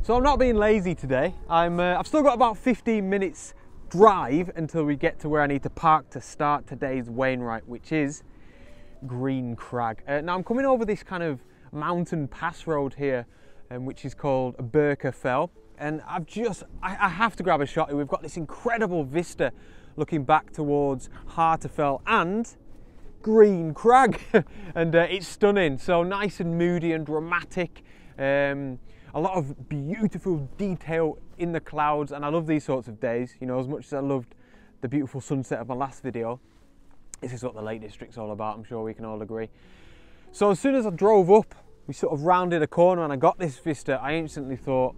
So I'm not being lazy today. I've still got about 15 minutes drive until we get to where I need to park to start today's Wainwright, which is Green Crag. Now I'm coming over this kind of mountain pass road here, which is called EBOOK Fell, and I have to grab a shot here. We've got this incredible vista looking back towards Harterfell and Green Crag, and it's stunning. So nice and moody and dramatic. A lot of beautiful detail in the clouds, and I love these sorts of days. You know, as much as I loved the beautiful sunset of my last video, this is what the Lake District's all about, I'm sure we can all agree. So as soon as I drove up, we sort of rounded a corner and I got this vista, I instantly thought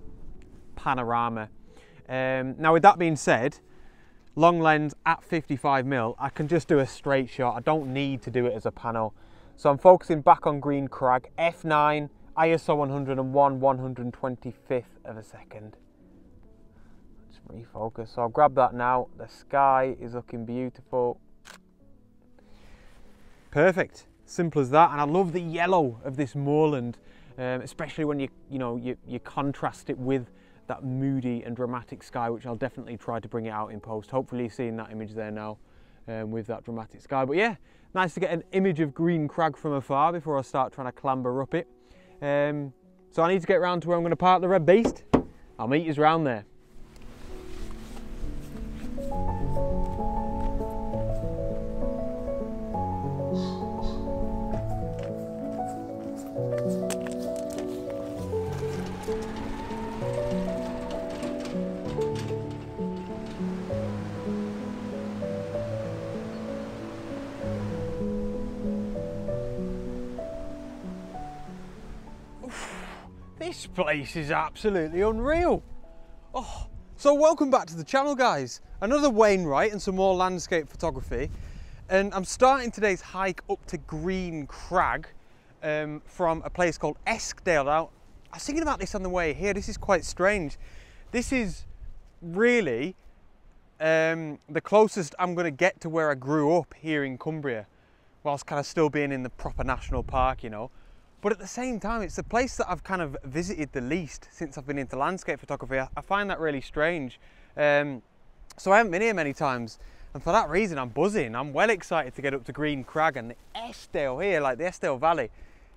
panorama. Now with that being said, long lens at 55mm, I can just do a straight shot. I don't need to do it as a pano. So I'm focusing back on Green Crag, f9, ISO 101, 125th of a second. Let's refocus. So I'll grab that now. The sky is looking beautiful. Perfect. Simple as that. And I love the yellow of this moorland, especially when you contrast it with that moody and dramatic sky, which I'll definitely try to bring it out in post. Hopefully you're seeing that image there now with that dramatic sky. But yeah, nice to get an image of Green Crag from afar before I start trying to clamber up it. So I need to get round to where I'm going to park the Red Beast. I'll meet you round there. This place is absolutely unreal. Oh, so welcome back to the channel, guys. Another Wainwright and some more landscape photography. And I'm starting today's hike up to Green Crag from a place called Eskdale. Now, I was thinking about this on the way here. This is quite strange. This is really the closest I'm going to get to where I grew up here in Cumbria, whilst kind of still being in the proper national park, you know. But at the same time, it's the place that I've kind of visited the least since I've been into landscape photography. I find that really strange. So I haven't been here many times. And for that reason, I'm buzzing. I'm well excited to get up to Green Crag, and the Eskdale here, like the Eskdale Valley,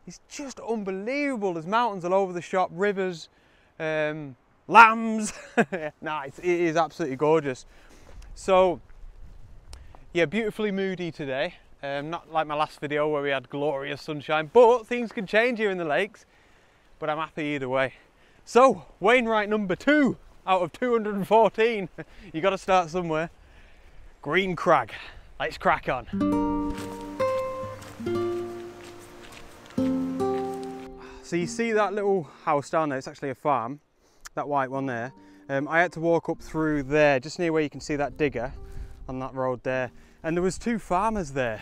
is just unbelievable. There's mountains all over the shop, rivers, lambs. Nah, it is absolutely gorgeous. So yeah, beautifully moody today. Not like my last video where we had glorious sunshine, but things can change here in the lakes. But I'm happy either way. So, Wainwright number 2 out of 214. You got to start somewhere. Green Crag. Let's crack on. So you see that little house down there? It's actually a farm. That white one there. I had to walk up through there, just near where you can see that digger on that road there. And there was 2 farmers there.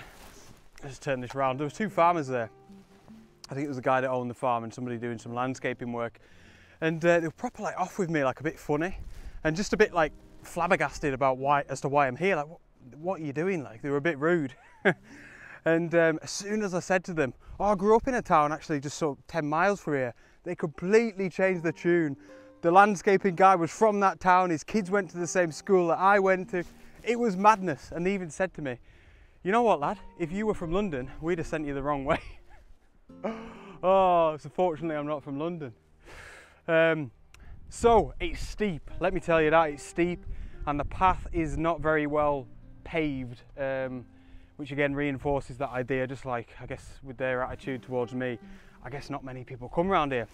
Let's turn this round. There was 2 farmers there. I think it was the guy that owned the farm and somebody doing some landscaping work. And they were proper like off with me, like a bit funny, and just a bit like flabbergasted about as to why I'm here. Like, what are you doing? Like, they were a bit rude. And as soon as I said to them, oh, I grew up in a town actually just sort of 10 miles from here, they completely changed the tune. The landscaping guy was from that town. His kids went to the same school that I went to. It was madness. And they even said to me, you know what, lad, if you were from London, we'd have sent you the wrong way. Oh, so fortunately I'm not from London. So it's steep, let me tell you that, it's steep, and the path is not very well paved, which again reinforces that idea, just like, I guess, with their attitude towards me, I guess not many people come around here.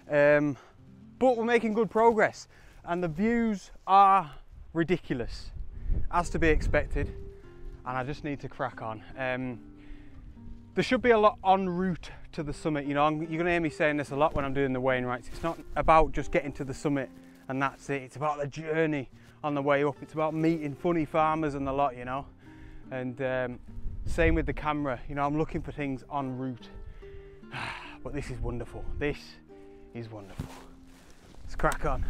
But we're making good progress, and the views are ridiculous, as to be expected. And I just need to crack on. There should be a lot en route to the summit. You know, you're going to hear me saying this a lot when I'm doing the Wainwrights. It's not about just getting to the summit and that's it. It's about the journey on the way up. It's about meeting funny farmers and the lot, you know. And same with the camera. You know, I'm looking for things en route. But this is wonderful. This is wonderful. Let's crack on.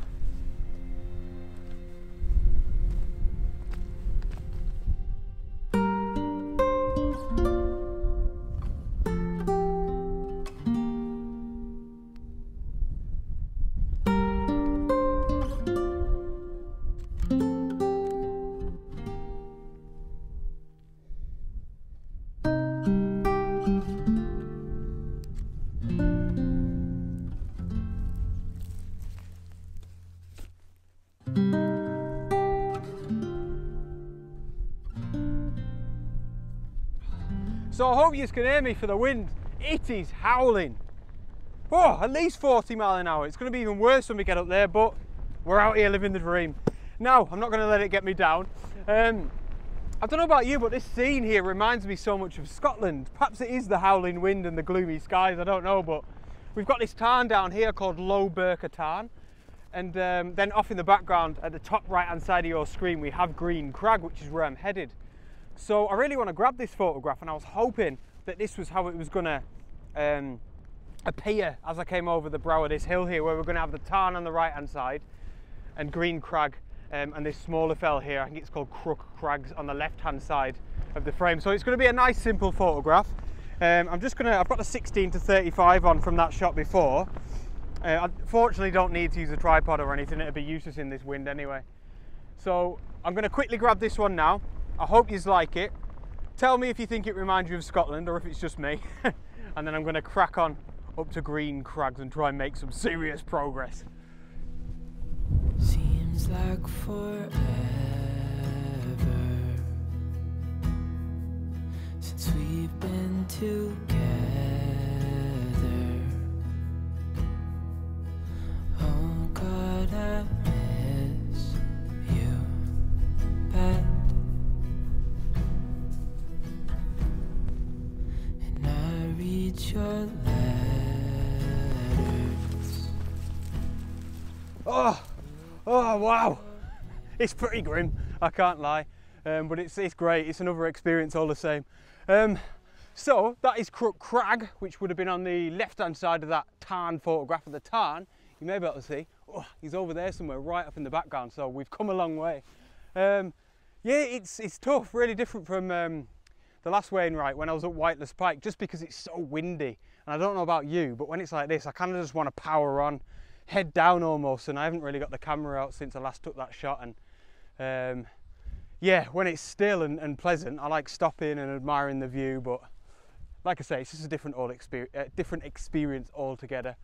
So I hope you can hear me for the wind. It is howling. Oh, at least 40 miles an hour. It's going to be even worse when we get up there, but we're out here living the dream. Now, I'm not going to let it get me down. I don't know about you, but this scene here reminds me so much of Scotland. Perhaps it is the howling wind and the gloomy skies, I don't know, but we've got this tarn down here called Low Burker Tarn. And then off in the background, at the top right-hand side of your screen, we have Green Crag, which is where I'm headed. So I really want to grab this photograph, and I was hoping that this was how it was going to appear as I came over the brow of this hill here, where we're going to have the tarn on the right-hand side and Green Crag and this smaller fell here, I think it's called Crag, on the left-hand side of the frame. So it's going to be a nice, simple photograph. I've got the 16 to 35 on from that shot before. I fortunately don't need to use a tripod or anything, it'll be useless in this wind anyway. So I'm going to quickly grab this one now. I hope you like it. Tell me if you think it reminds you of Scotland or if it's just me. And then I'm going to crack on up to Green Crags and try and make some serious progress. Seems like forever since we've been together. Oh God, I miss you bad. And I read your letters. Oh wow, it's pretty grim, I can't lie, but it's great. It's another experience all the same. So that is Crag, which would have been on the left hand side of that tarn photograph of the tarn. You may be able to see, oh, he's over there somewhere right up in the background, so we've come a long way. Yeah, it's tough, really different from the last Wainwright when I was at Whiteless Pike, just because it's so windy. And I don't know about you, but when it's like this, I kind of just want to power on, head down almost, and I haven't really got the camera out since I last took that shot. And yeah, when it's still and pleasant, I like stopping and admiring the view, but like I say, it's just a different experience altogether.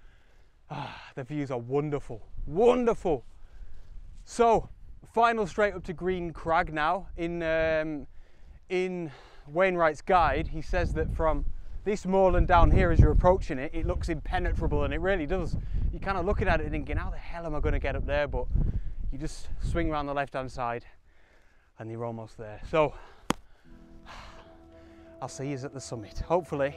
The views are wonderful, wonderful. So final straight up to Green Crag now. In Wainwright's guide, he says that from this moorland down here, as you're approaching it, it looks impenetrable, and it really does. You're kind of looking at it thinking, how the hell am I going to get up there? But you just swing around the left-hand side and you're almost there. So I'll see you at the summit. Hopefully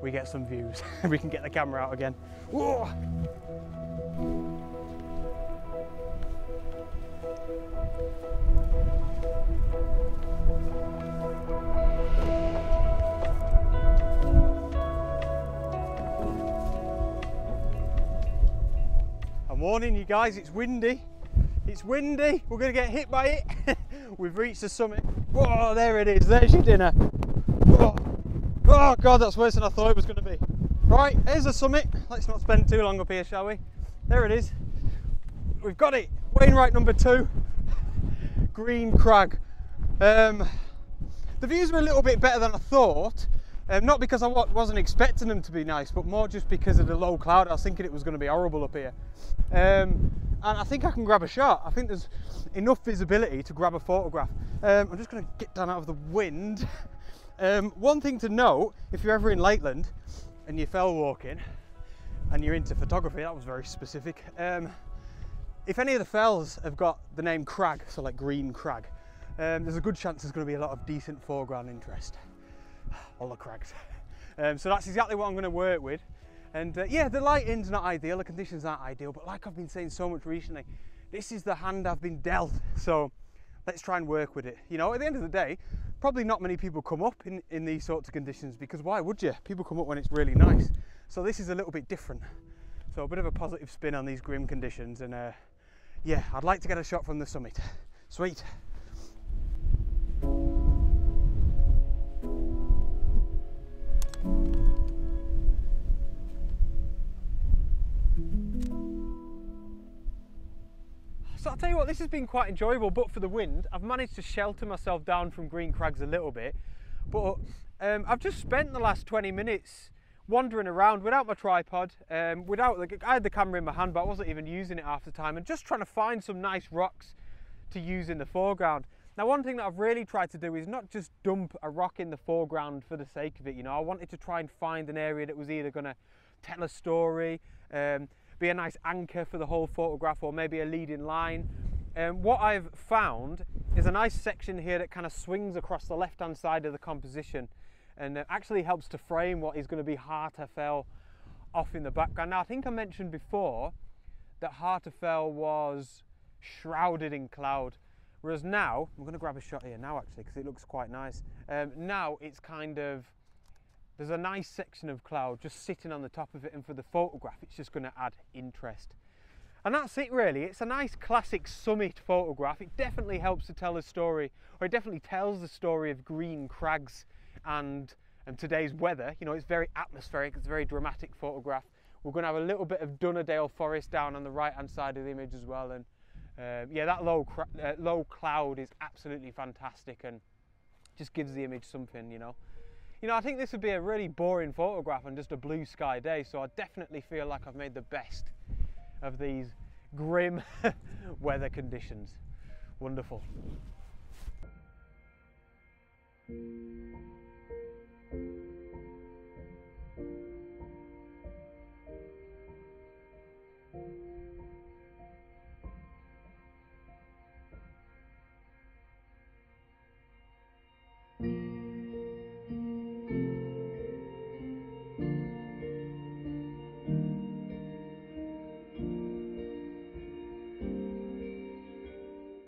we get some views. We can get the camera out again. Whoa! I'm warning you guys, it's windy. It's windy. We're going to get hit by it. We've reached the summit. Whoa, there it is. There's your dinner. Whoa. Oh God, that's worse than I thought it was going to be. Right, here's the summit. Let's not spend too long up here, shall we? There it is. We've got it. Wainwright number 2, Green Crag. The views were a little bit better than I thought. Not because I wasn't expecting them to be nice, but more just because of the low cloud. I was thinking it was going to be horrible up here. And I think I can grab a shot. I think there's enough visibility to grab a photograph. I'm just going to get down out of the wind. One thing to note, if you're ever in Lakeland and you're fell walking and you're into photography, that was very specific. If any of the fells have got the name Crag, so like Green Crag, there's a good chance there's going to be a lot of decent foreground interest. All the crags. So that's exactly what I'm going to work with. And yeah, the lighting's not ideal, the conditions aren't ideal, but like I've been saying so much recently, this is the hand I've been dealt. So let's try and work with it. You know, at the end of the day, probably not many people come up in these sorts of conditions, because why would you? People come up when it's really nice. So this is a little bit different. So a bit of a positive spin on these grim conditions, and yeah, I'd like to get a shot from the summit. Sweet. So I'll tell you what, this has been quite enjoyable, but for the wind, I've managed to shelter myself down from Green Crags a little bit. But I've just spent the last 20 minutes wandering around without my tripod, I had the camera in my hand, but I wasn't even using it half the time, and just trying to find some nice rocks to use in the foreground. Now, one thing that I've really tried to do is not just dump a rock in the foreground for the sake of it. You know, I wanted to try and find an area that was either going to tell a story, be a nice anchor for the whole photograph, or maybe a leading line. What I've found is a nice section here that kind of swings across the left-hand side of the composition, and it actually helps to frame what is going to be Harterfell off in the background. Now, I think I mentioned before that Harterfell was shrouded in cloud, whereas now, I'm going to grab a shot here now actually because it looks quite nice. Now it's kind of, there's a nice section of cloud just sitting on the top of it, and for the photograph it's just going to add interest. And that's it really. It's a nice classic summit photograph. It definitely helps to tell a story, or it definitely tells the story of green crags and today's weather. You know, it's very atmospheric, it's a very dramatic photograph. We're going to have a little bit of Dunnerdale Forest down on the right hand side of the image as well, and yeah, that low cloud is absolutely fantastic and just gives the image something, you know. I think this would be a really boring photograph on just a blue sky day, so I definitely feel like I've made the best of these grim weather conditions. Wonderful.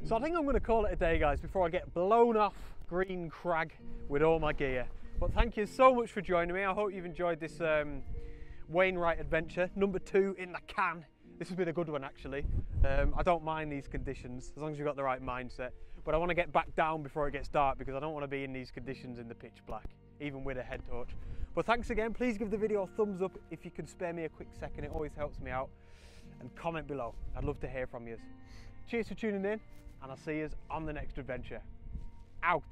So I think I'm going to call it a day, guys, before I get blown off Green Crag with all my gear. But thank you so much for joining me. I hope you've enjoyed this Wainwright adventure, number 2 in the can. This has been a good one actually. I don't mind these conditions as long as you've got the right mindset. But I want to get back down before it gets dark because I don't want to be in these conditions in the pitch black, even with a head torch. But thanks again. Please give the video a thumbs up if you can spare me a quick second. It always helps me out. And comment below. I'd love to hear from you. Cheers for tuning in, and I'll see you on the next adventure. Out.